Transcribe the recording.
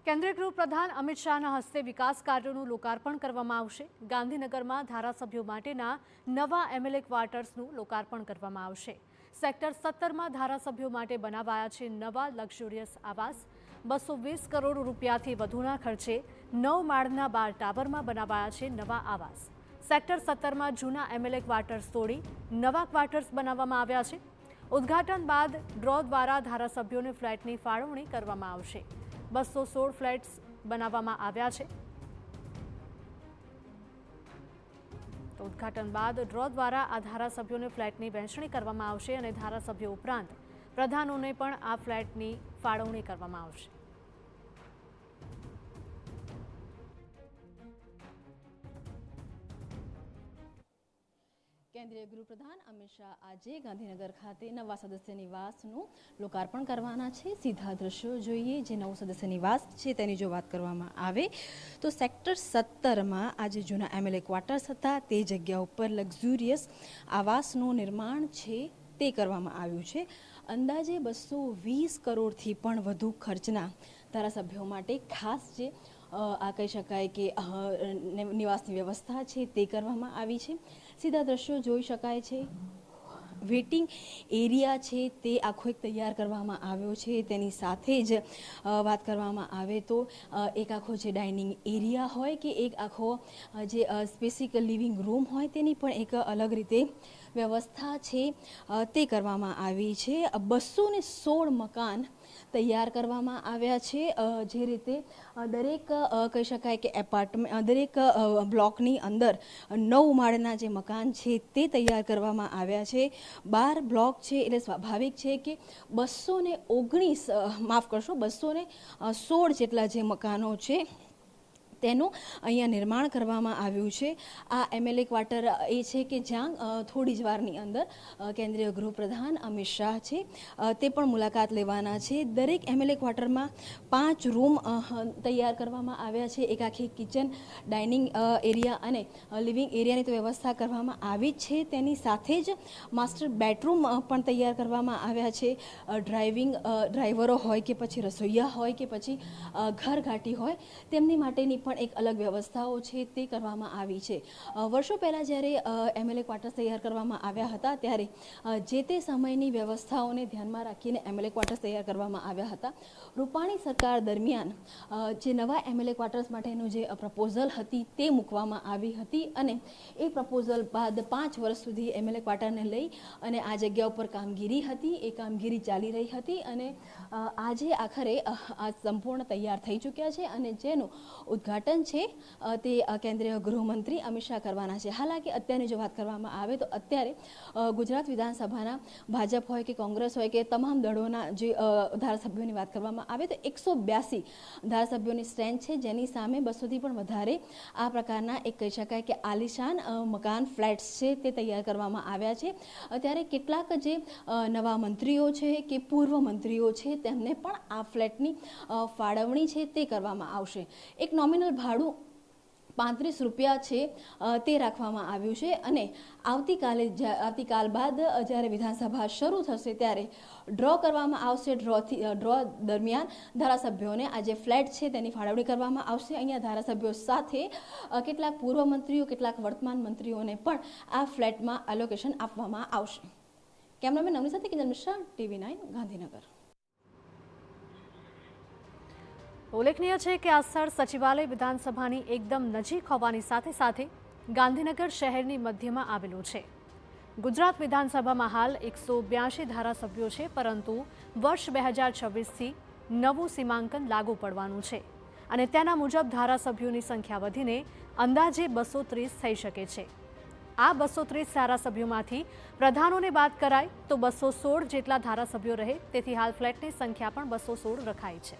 કેન્દ્રીય ગૃહ પ્રધાન અમિત શાહના હસ્તે વિકાસ કાર્યોનું લોકાર્પણ કરવામાં આવશે। ગાંધીનગરમાં ધારાસભ્યો માટેના નવા એમએલએ ક્વાર્ટર્સનું લોકાર્પણ કરવામાં આવશે। સેક્ટર 17માં ધારાસભ્યો માટે બનાવાયા છે નવા લક્ઝુરિયસ આવાસ। 220 કરોડ રૂપિયાથી વધુના ખર્ચે 9 માળના 12 ટાવરમાં બનાવાયા છે નવા આવાસ। સેક્ટર 17માં જૂના એમએલએ ક્વાર્ટર્સ તોડી નવા ક્વાર્ટર્સ બનાવવામાં આવ્યા છે। ઉદ્ઘાટન બાદ ડ્રો દ્વારા ધારાસભ્યોને ફ્લેટની ફાળવણી કરવામાં આવશે। 216 ફ્લેટ્સ બનાવવામાં આવ્યા છે। તો ઉદ્ઘાટન બાદ ડ્રો દ્વારા આ ધારાસભ્યોને ફ્લેટની વહેંચણી કરવામાં આવશે અને ધારાસભ્યો ઉપરાંત પ્રધાનોને પણ આ ફ્લેટની ફાળવણી કરવામાં આવશે। કેન્દ્રીય ગૃહ પ્રધાન અમિત શાહ આજે ગાંધીનગર ખાતે નવા સદસ્ય નિવાસનું લોકાર્પણ કરવાના છે। સીધા દ્રશ્યો જોઈએ જે નવું સદસ્ય નિવાસ છે તેની જો વાત કરવામાં આવે તો સેક્ટર 17માં આજે જૂના એમએલએ ક્વાર્ટર્સ હતા તે જગ્યા ઉપર લક્ઝુરિયસ આવાસનું નિર્માણ છે તે કરવામાં આવ્યું છે। અંદાજે 220 કરોડથી પણ વધુ ખર્ચના ધારાસભ્યો માટે ખાસ જે આ કહી શકાય કે નિવાસની વ્યવસ્થા છે તે કરવામાં આવી છે। સીધા દ્રશ્યો જોઈ શકાય છે। વેટિંગ એરિયા છે તે આખો એક તૈયાર કરવામાં આવ્યો છે। તેની સાથે જ વાત કરવામાં આવે તો એક આખો જે ડાઇનિંગ એરિયા હોય કે એક આખો જે સ્પેસિફિક લિવિંગ રૂમ હોય તેની પણ એક અલગ રીતે વ્યવસ્થા છે તે કરવામાં આવી છે। 216 મકાન તૈયાર કરવામાં આવ્યા છે। જે રીતે દરેક કહી શકાય કે એપાર્ટમેન્ટ દરેક બ્લોકની અંદર 9 માળના જે મકાન છે તે તૈયાર કરવામાં આવ્યા છે। 12 બ્લોક છે એટલે સ્વાભાવિક છે કે 216 જેટલા જે મકાનો છે તેનું અહીંયા નિર્માણ કરવામાં આવ્યું છે। આ એમએલએ ક્વાર્ટર એ છે કે જ્યાં થોડી જ વારની અંદર કેન્દ્રીય ગૃહ પ્રધાન અમિત શાહ છે તે પણ મુલાકાત લેવાના છે। દરેક એમએલએ ક્વાર્ટરમાં 5 રૂમ તૈયાર કરવામાં આવ્યા છે। એક આખી કિચન ડાઇનિંગ એરિયા અને લિવિંગ એરિયાની તો વ્યવસ્થા કરવામાં આવી જ છે। તેની સાથે જ માસ્ટર બેડરૂમ પણ તૈયાર કરવામાં આવ્યા છે। ડ્રાઈવરો હોય કે પછી રસોઈયા હોય કે પછી ઘરઘાટી હોય તેમની માટેની પણ એક અલગ વ્યવસ્થાઓ છે તે કરવામાં આવી છે। વર્ષો પહેલાં જ્યારે એમએલએ ક્વાર્ટર્સ તૈયાર કરવામાં આવ્યા હતા ત્યારે જે તે સમયની વ્યવસ્થાઓને ધ્યાનમાં રાખીને એમએલએ ક્વાર્ટર્સ તૈયાર કરવામાં આવ્યા હતા। રૂપાણી સરકાર દરમિયાન જે નવા એમએલએ ક્વાર્ટર્સ માટેનું જે પ્રપોઝલ હતી તે મૂકવામાં આવી હતી અને એ પ્રપોઝલ બાદ 5 વર્ષ સુધી એમએલએ ક્વાર્ટરને લઈ અને આ જગ્યા ઉપર કામગીરી હતી એ કામગીરી ચાલી રહી હતી અને આજે આખરે આ સંપૂર્ણ તૈયાર થઈ ચૂક્યા છે અને જેનું ઉદ્ઘાટન છે તે કેન્દ્રીય ગૃહમંત્રી અમિત શાહ કરવાના છે। હાલાકી અત્યારની જો વાત કરવામાં આવે તો અત્યારે ગુજરાત વિધાનસભાના ભાજપ હોય કે કોંગ્રેસ હોય કે તમામ દળોના જે ધારાસભ્યોની વાત કરવામાં આવે તો 182 ધારાસભ્યોની સ્ટ્રેન્થ છે જેની સામે 200થી પણ વધારે આ પ્રકારના એક કહી શકાય કે આલિશાન મકાન ફ્લેટ્સ છે તે તૈયાર કરવામાં આવ્યા છે। અત્યારે કેટલાક જે નવા મંત્રીઓ છે કે પૂર્વ મંત્રીઓ છે તેમને પણ આ ફ્લેટની ફાળવણી છે તે કરવામાં આવશે। એક નોમિનલ ભાડું 35 રૂપિયા છે તે રાખવામાં આવ્યું છે અને આવતીકાલ બાદ જ્યારે વિધાનસભા શરૂ થશે ત્યારે ડ્રો કરવામાં આવશે। ડ્રો દરમિયાન ધારાસભ્યોને આ જે ફ્લેટ છે તેની ફાળવણી કરવામાં આવશે। અહીંયા ધારાસભ્યો સાથે કેટલાક પૂર્વ મંત્રીઓ કેટલાક વર્તમાન મંત્રીઓને પણ આ ફ્લેટમાં એલોકેશન આપવામાં આવશે। કેમેરામેન નવની સાથે કિંજલ મિશ્રા, TV9 ગાંધીનગર। ઉલ્લેખનીય છે કે આ સ્થળ સચિવાલય વિધાનસભાની એકદમ નજીક હોવાની સાથે સાથે ગાંધીનગર શહેરની મધ્યમાં આવેલું છે। ગુજરાત વિધાનસભામાં હાલ 182 ધારાસભ્યો છે પરંતુ વર્ષ 2026થી નવું સીમાંકન લાગુ પડવાનું છે અને તેના મુજબ ધારાસભ્યોની સંખ્યા વધીને અંદાજે 230 થઈ શકે છે। આ 230 ધારાસભ્યોમાંથી પ્રધાનોને બાદ કરાય તો 216 જેટલા ધારાસભ્યો રહે તેથી હાલ ફ્લેટની સંખ્યા પણ 216 રખાઈ છે।